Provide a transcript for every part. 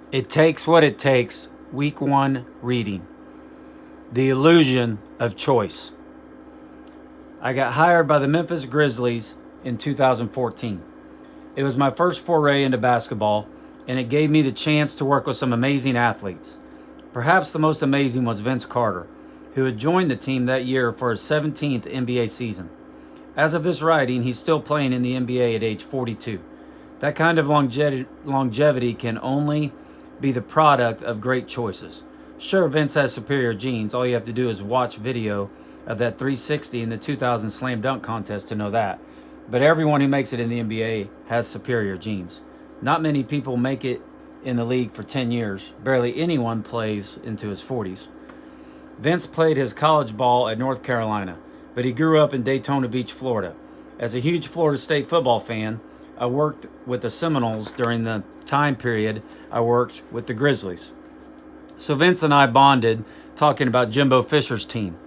It Takes What It Takes, Week 1 reading. The Illusion of Choice. I got hired by the Memphis Grizzlies in 2014. It was my first foray into basketball, and it gave me the chance to work with some amazing athletes. Perhaps the most amazing was Vince Carter, who had joined the team that year for his 17th NBA season. As of this writing, he's still playing in the NBA at age 42. That kind of longevity can only be the product of great choices. Sure, Vince has superior genes. All you have to do is watch video of that 360 in the 2000 slam dunk contest to know that. But everyone who makes it in the NBA has superior genes. Not many people make it in the league for 10 years. Barely anyone plays into his 40s. Vince played his college ball at North Carolina, but he grew up in Daytona Beach, Florida. As a huge Florida State football fan, I worked with the Seminoles during the time period I worked with the Grizzlies. So Vince and I bonded talking about Jimbo Fisher's team.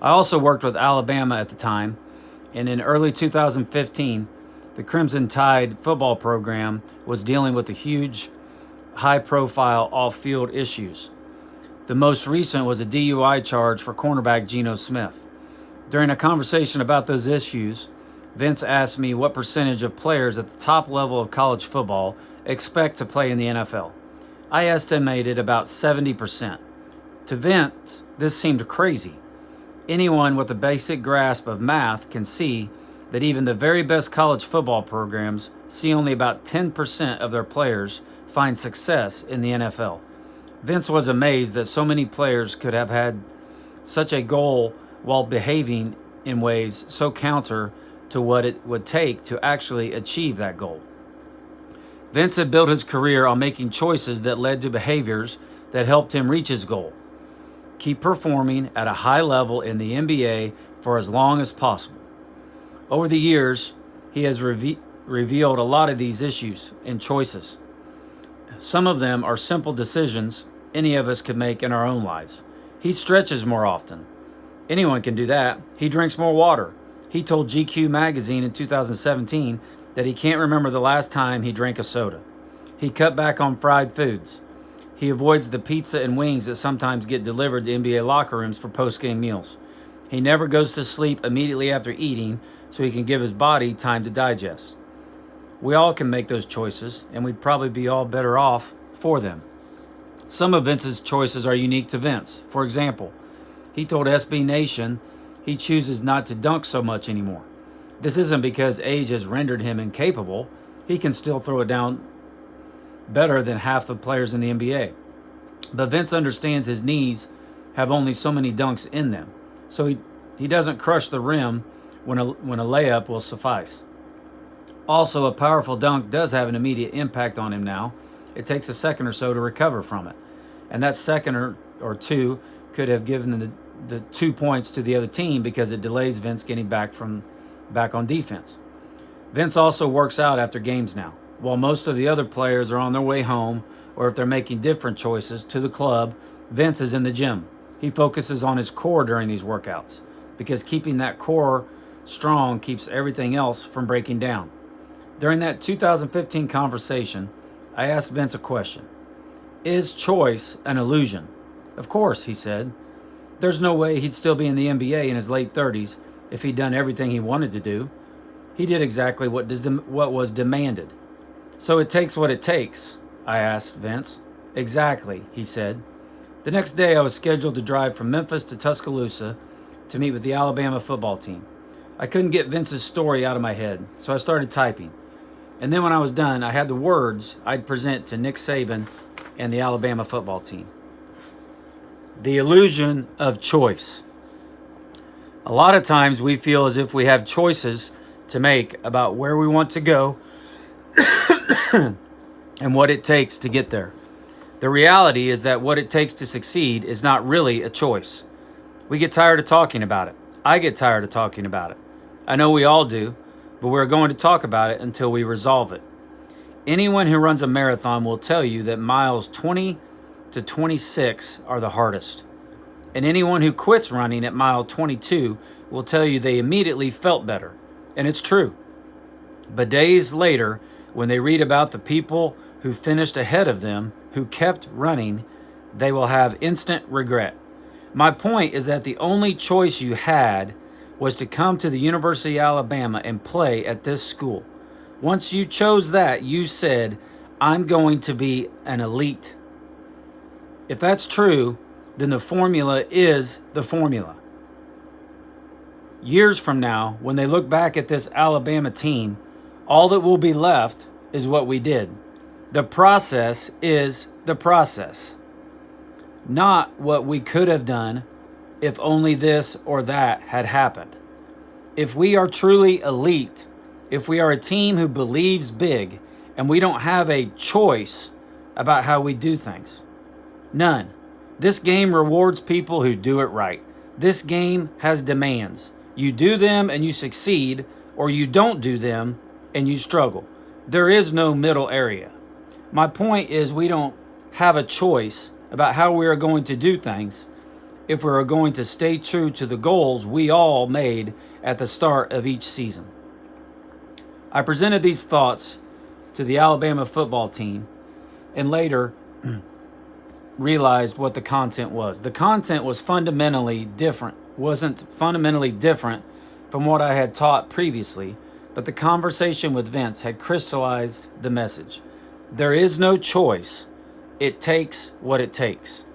I also worked with Alabama at the time, and in early 2015, the Crimson Tide football program was dealing with the huge, high-profile off-field issues. The most recent was a DUI charge for cornerback Geno Smith. During a conversation about those issues, Vince asked me what percentage of players at the top level of college football expect to play in the NFL. I estimated about 70%. To Vince, this seemed crazy. Anyone with a basic grasp of math can see that even the very best college football programs see only about 10% of their players find success in the NFL. Vince was amazed that so many players could have had such a goal while behaving in ways so counter to what it would take to actually achieve that goal. Vince had built his career on making choices that led to behaviors that helped him reach his goal. Keep performing at a high level in the NBA for as long as possible. Over the years, he has revealed a lot of these issues and choices. Some of them are simple decisions any of us could make in our own lives. He stretches more often. Anyone can do that. He drinks more water. He told GQ magazine in 2017 that he can't remember the last time he drank a soda. He cut back on fried foods. He avoids the pizza and wings that sometimes get delivered to NBA locker rooms for post-game meals. He never goes to sleep immediately after eating so he can give his body time to digest. We all can make those choices, and we'd probably be all better off for them. Some of Vince's choices are unique to Vince. For example, he told SB Nation he chooses not to dunk so much anymore. This isn't because age has rendered him incapable. He can still throw it down better than half the players in the NBA. But Vince understands his knees have only so many dunks in them, so he doesn't crush the rim when a layup will suffice. Also, a powerful dunk does have an immediate impact on him now. It takes a second or so to recover from it. And that second or two could have given the 2 points to the other team because it delays Vince getting back on defense. Vince also works out after games now. While most of the other players are on their way home, or if they're making different choices to the club, Vince is in the gym. He focuses on his core during these workouts because keeping that core strong keeps everything else from breaking down. During that 2015 conversation, I asked Vince a question. Is choice an illusion? Of course, he said. There's no way he'd still be in the NBA in his late 30s if he'd done everything he wanted to do. He did exactly what was demanded. So it takes what it takes, I asked Vince. Exactly, he said. The next day I was scheduled to drive from Memphis to Tuscaloosa to meet with the Alabama football team. I couldn't get Vince's story out of my head, so I started typing. And then when I was done, I had the words I'd present to Nick Saban and the Alabama football team. The illusion of choice. A lot of times we feel as if we have choices to make about where we want to go and what it takes to get there. The reality is that what it takes to succeed is not really a choice. We get tired of talking about it. I get tired of talking about it. I know we all do, but we're going to talk about it until we resolve it. Anyone who runs a marathon will tell you that miles 20 to 26 are the hardest. And anyone who quits running at mile 22 will tell you they immediately felt better. And it's true. But days later, when they read about the people who finished ahead of them, who kept running, they will have instant regret. My point is that the only choice you had was to come to the University of Alabama and play at this school. Once you chose that, you said, I'm going to be an elite. If that's true, then the formula is the formula. Years from now, when they look back at this Alabama team, all that will be left is what we did. The process is the process, not what we could have done if only this or that had happened. If we are truly elite, if we are a team who believes big and we don't have a choice about how we do things, none. This game rewards people who do it right. This game has demands. You do them and you succeed, or you don't do them and you struggle. There is no middle area. My point is we don't have a choice about how we are going to do things if we are going to stay true to the goals we all made at the start of each season. I presented these thoughts to the Alabama football team and later realized what the content was. The content was wasn't fundamentally different from what I had taught previously, but the conversation with Vince had crystallized the message. There is no choice. It takes what it takes.